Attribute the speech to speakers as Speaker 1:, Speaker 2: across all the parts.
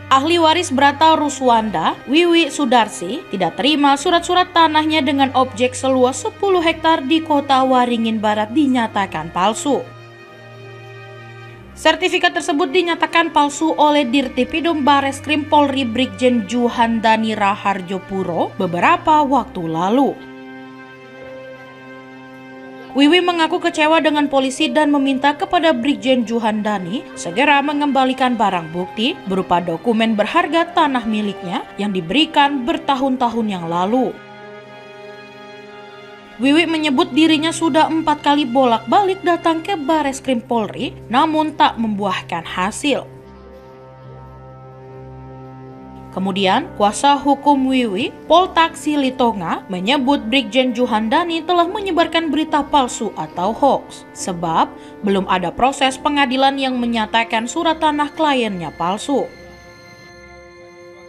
Speaker 1: Ahli waris Brata Ruswanda, Wiwi Sudarsi, tidak terima surat-surat tanahnya dengan objek seluas 10 hektar di kota Waringin Barat dinyatakan palsu. Sertifikat tersebut dinyatakan palsu oleh Dirtipidum Bareskrim Polri Brigjen Juhandani Raharjopuro beberapa waktu lalu. Wiwi mengaku kecewa dengan polisi dan meminta kepada Brigjen Juhandani segera mengembalikan barang bukti berupa dokumen berharga tanah miliknya yang diberikan bertahun-tahun yang lalu. Wiwi menyebut dirinya sudah 4 kali bolak-balik datang ke Bareskrim Polri namun tak membuahkan hasil. Kemudian, kuasa hukum Wiwi, Pol Taksi Litonga, menyebut Brigjen Juhandani telah menyebarkan berita palsu atau hoax, sebab belum ada proses pengadilan yang menyatakan surat tanah kliennya palsu.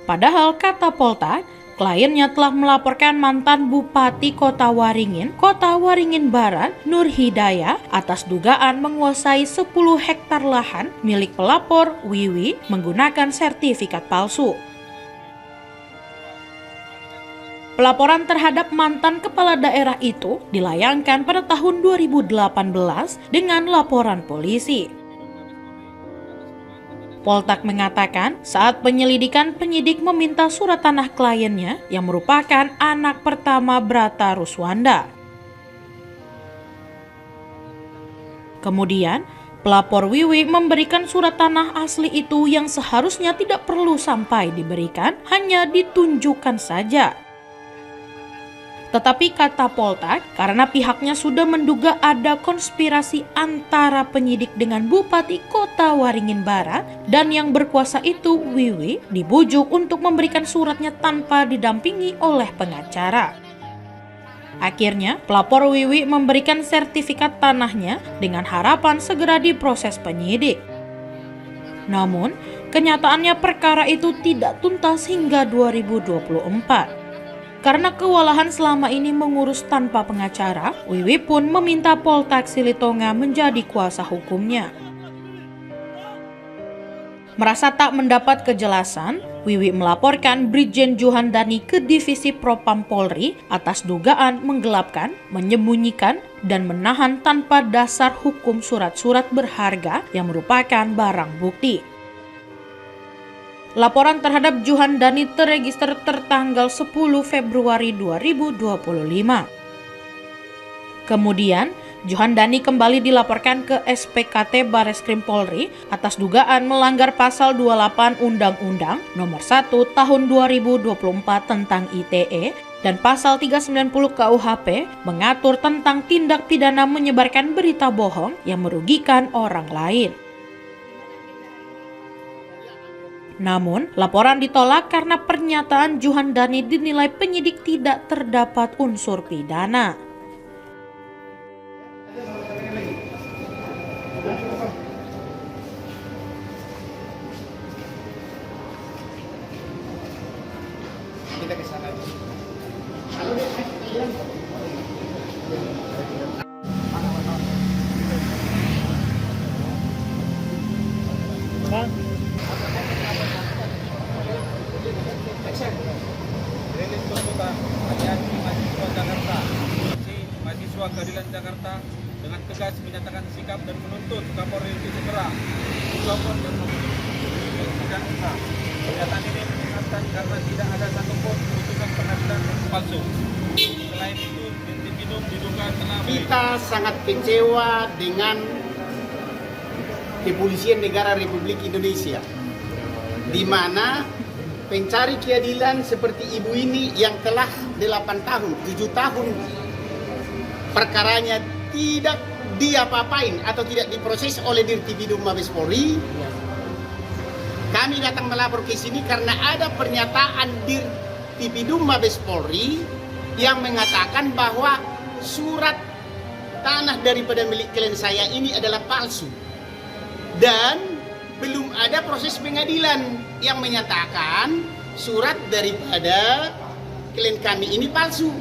Speaker 1: Padahal, kata Poltak, kliennya telah melaporkan mantan Bupati Kota Waringin Barat, Nur Hidayah, atas dugaan menguasai 10 hektar lahan milik pelapor Wiwi menggunakan sertifikat palsu. Pelaporan terhadap mantan kepala daerah itu dilayangkan pada tahun 2018 dengan laporan polisi. Poltak mengatakan saat penyelidikan penyidik meminta surat tanah kliennya yang merupakan anak pertama Brata Ruswanda. Kemudian, pelapor Wiwi memberikan surat tanah asli itu yang seharusnya tidak perlu sampai diberikan, hanya ditunjukkan saja. Tetapi kata Poltak, karena pihaknya sudah menduga ada konspirasi antara penyidik dengan Bupati Kota Waringin Barat dan yang berkuasa itu Wiwi dibujuk untuk memberikan suratnya tanpa didampingi oleh pengacara. Akhirnya, pelapor Wiwi memberikan sertifikat tanahnya dengan harapan segera diproses penyidik. Namun, kenyataannya perkara itu tidak tuntas hingga 2024. Karena kewalahan selama ini mengurus tanpa pengacara, Wiwi pun meminta Pol Taksi Litonga menjadi kuasa hukumnya. Merasa tak mendapat kejelasan, Wiwi melaporkan Brigjen Juhandani ke Divisi Propam Polri atas dugaan menggelapkan, menyembunyikan, dan menahan tanpa dasar hukum surat-surat berharga yang merupakan barang bukti. Laporan terhadap Juhandani terregister tertanggal 10 Februari 2025. Kemudian, Juhandani kembali dilaporkan ke SPKT Bareskrim Polri atas dugaan melanggar pasal 28 Undang-Undang Nomor 1 Tahun 2024 tentang ITE dan pasal 390 KUHP mengatur tentang tindak pidana menyebarkan berita bohong yang merugikan orang lain. Namun, laporan ditolak karena pernyataan Juhandani dinilai penyidik tidak terdapat unsur pidana.
Speaker 2: Kita ke sana. Mahasiswa Keadilan Jakarta dengan tegas menyatakan sikap dan menuntut Kapolri untuk segera melakukan dan memutuskan pernyataan ini mengingatkan karena tidak ada satupun keputusan pengadilan palsu. Selain itu, Dirtipidum diduga telah
Speaker 3: kita sangat kecewa dengan Kepolisian Negara Republik Indonesia, di mana pencari keadilan seperti ibu ini yang telah 8 tahun, 7 tahun perkaranya tidak diapa-apain atau tidak diproses oleh Dirtipidum Mabes Polri. Kami datang melapor ke sini karena ada pernyataan Dirtipidum Mabes Polri yang mengatakan bahwa surat tanah daripada milik klien saya ini adalah palsu. Dan belum ada proses pengadilan yang menyatakan surat daripada klien kami ini palsu.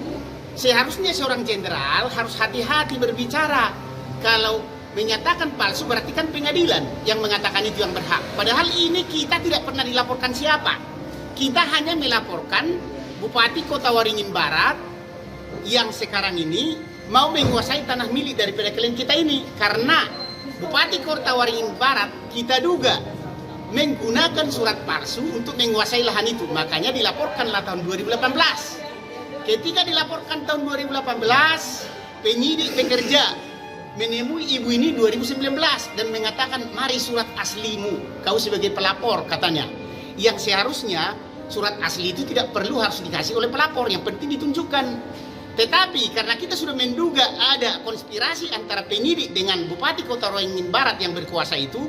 Speaker 3: Seharusnya seorang jenderal harus hati-hati berbicara. Kalau menyatakan palsu berarti kan pengadilan yang mengatakan itu yang berhak. Padahal ini kita tidak pernah dilaporkan siapa. Kita hanya melaporkan Bupati Kota Waringin Barat yang sekarang ini mau menguasai tanah milik daripada klien kita ini. Karena Bupati Kota Waringin Barat kita duga menggunakan surat palsu untuk menguasai lahan itu. Makanya dilaporkanlah tahun 2018. Ketika dilaporkan tahun 2018, penyidik bekerja menemui ibu ini 2019 dan mengatakan, mari surat aslimu, kau sebagai pelapor katanya. Yang seharusnya surat asli itu tidak perlu harus dikasih oleh pelapor, yang penting ditunjukkan. Tetapi karena kita sudah menduga ada konspirasi antara penyidik dengan Bupati Kota Waringin Barat yang berkuasa itu,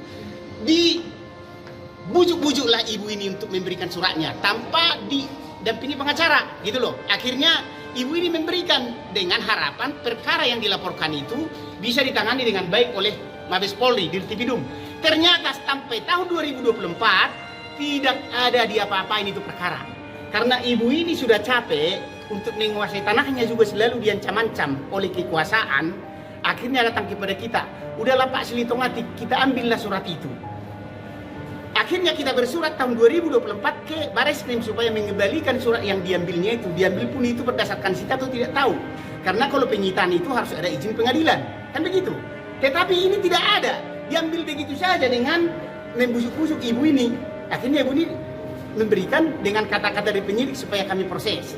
Speaker 3: dibujuk-bujuklah ibu ini untuk memberikan suratnya tanpa didampingi pengacara, gitu loh. Akhirnya ibu ini memberikan dengan harapan perkara yang dilaporkan itu bisa ditangani dengan baik oleh Mabes Polri, Dirtipidum. Ternyata sampai tahun 2024 tidak ada diapa-apain itu perkara. Karena ibu ini sudah capek untuk menguasai tanahnya, juga selalu diancam-ancam oleh kekuasaan. Akhirnya datang kepada kita, udahlah Pak Silitongati, kita ambillah surat itu. Akhirnya kita bersurat tahun 2024 ke Bareskrim supaya mengembalikan surat yang diambilnya itu. Diambil pun itu berdasarkan sita atau tidak tahu. Karena kalau penyitaan itu harus ada izin pengadilan, kan begitu. Tetapi ini tidak ada, diambil begitu saja dengan membusuk-busuk ibu ini. Akhirnya ibu ini memberikan dengan kata-kata dari penyidik supaya kami proses.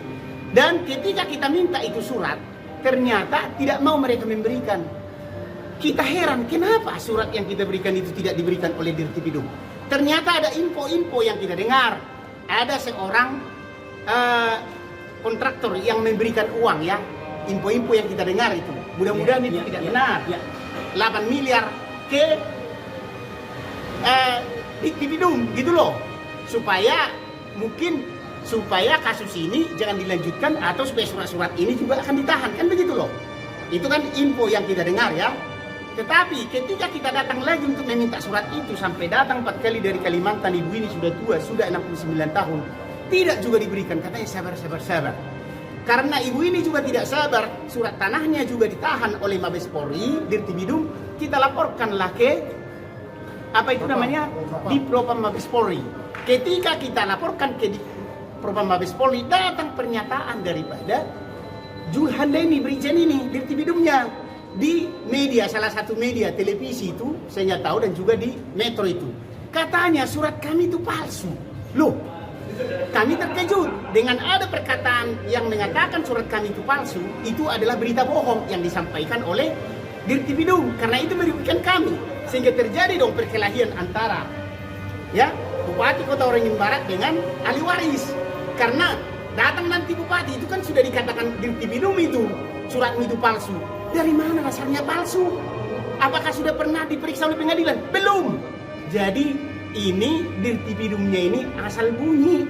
Speaker 3: Dan ketika kita minta itu surat, ternyata tidak mau mereka memberikan. Kita heran, kenapa surat yang kita berikan itu tidak diberikan oleh Dirtipidum? Ternyata ada info-info yang kita dengar. Ada seorang kontraktor yang memberikan uang, ya. Info-info yang kita dengar itu. Mudah-mudahan itu tidak benar. 8 miliar ke Dirtipidum, gitu loh. Supaya kasus ini jangan dilanjutkan atau supaya surat-surat ini juga akan ditahan, kan begitu loh. Itu kan info yang kita dengar, ya. Tetapi ketika kita datang lagi untuk meminta surat itu, sampai datang 4 kali dari Kalimantan, ibu ini sudah tua, sudah 69 tahun, tidak juga diberikan. Katanya sabar. Karena ibu ini juga tidak sabar, surat tanahnya juga ditahan oleh Mabes Polri, Dirtipidum, kita laporkanlah ke di Propam Mabes Polri. Ketika kita laporkan ke Propam Mabes Polri, datang pernyataan daripada Julhandaini Brigjen ini, Dirtipidumnya, di media, salah satu media televisi itu, saya nggak tahu, dan juga di Metro itu. Katanya surat kami itu palsu. Loh, kami terkejut dengan ada perkataan yang mengatakan surat kami itu palsu. Itu adalah berita bohong yang disampaikan oleh Dirtipidum, karena itu merugikan kami. Sehingga terjadi dong perkelahian antara, ya, Bupati Kota Waringin Barat dengan ahli waris. Karena datang nanti Bupati itu kan sudah dikatakan Dirtipidum itu suratmu itu palsu. Dari mana dasarnya palsu? Apakah sudah pernah diperiksa oleh pengadilan? Belum. Jadi ini Dirtipidumnya ini asal bunyi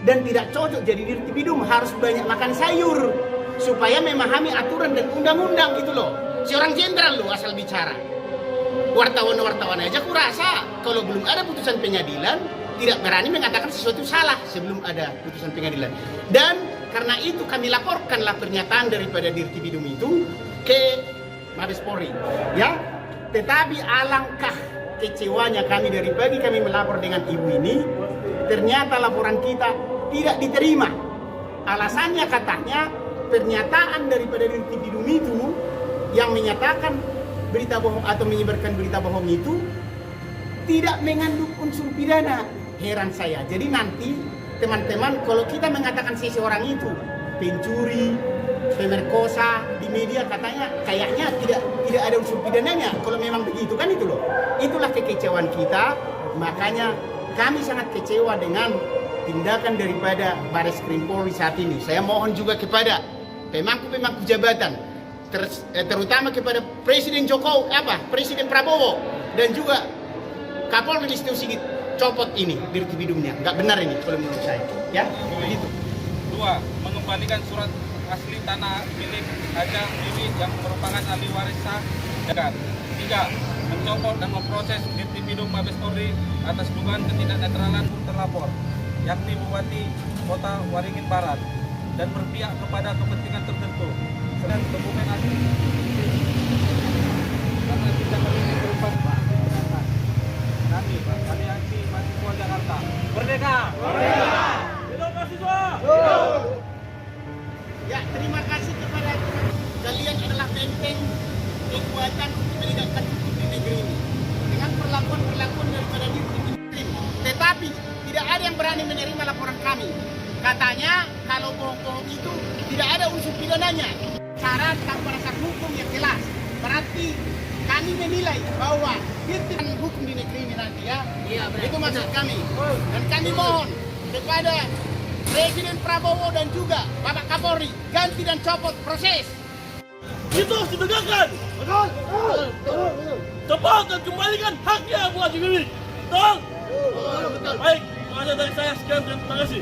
Speaker 3: dan tidak cocok jadi Dirtipidum. Harus banyak makan sayur supaya memahami aturan dan undang-undang, gitu loh. Seorang jenderal loh asal bicara. Wartawan aja kurasa kalau belum ada putusan pengadilan tidak berani mengatakan sesuatu salah sebelum ada putusan pengadilan. Dan karena itu kami laporkanlah pernyataan daripada Dirtipidum itu ke Mabes Polri, ya. Tetapi alangkah kecewanya kami dari pagi kami melapor dengan ibu ini, ternyata laporan kita tidak diterima. Alasannya katanya pernyataan daripada Dirtipidum itu yang menyatakan berita bohong atau menyebarkan berita bohong itu tidak mengandung unsur pidana. Heran saya. Jadi nanti teman-teman, kalau kita mengatakan seseorang itu pencuri, pemerkosa di media, katanya kayaknya tidak ada unsur pidananya. Kalau memang begitu kan itu loh. Itulah kekecewaan kita. Makanya kami sangat kecewa dengan tindakan daripada Bareskrim Polri saat ini. Saya mohon juga kepada pemangku jabatan, terutama kepada Presiden Presiden Prabowo dan juga Kapolri Listio Sigit, copot ini Dirtipidumnya. Nggak benar ini kalau menurut saya. Ya, begitu.
Speaker 2: 2. Mengembalikan surat asli tanah milik Haja Wiwi yang merupakan ahli waris sah. 3. Mencopot dan memproses Dirtipidum Mabes Polri atas dugaan ketidaknetralan terlapor, yakni Bupati Kota Waringin Barat. dan berpihak kepada kepentingan tertentu. Selain kebumen asli, kami anti mahasiswa Jakarta. Merdeka! Merdeka! Hidup mahasiswa!
Speaker 3: Ya, terima kasih kepada kalian adalah benteng kekuatan untuk menegakkan hukum di negeri ini dengan perlakuan daripada diri. Tetapi tidak ada yang berani menerima laporan kami. Katanya kalau bohong-bohong itu tidak ada unsur pidananya. Syarat tanpa dasar hukum yang jelas. Berarti kami menilai bahwa dirti hukum di negeri ini nanti ya. Itu maksud kami. Dan kami mohon kepada Presiden Prabowo dan juga Bapak Kapolri ganti dan copot proses.
Speaker 4: Itu harus ditegakkan. Betul. Cepat dan kembalikan haknya buat Wiwi. Betul. Baik, terima kasih dari saya. Sekian, terima kasih.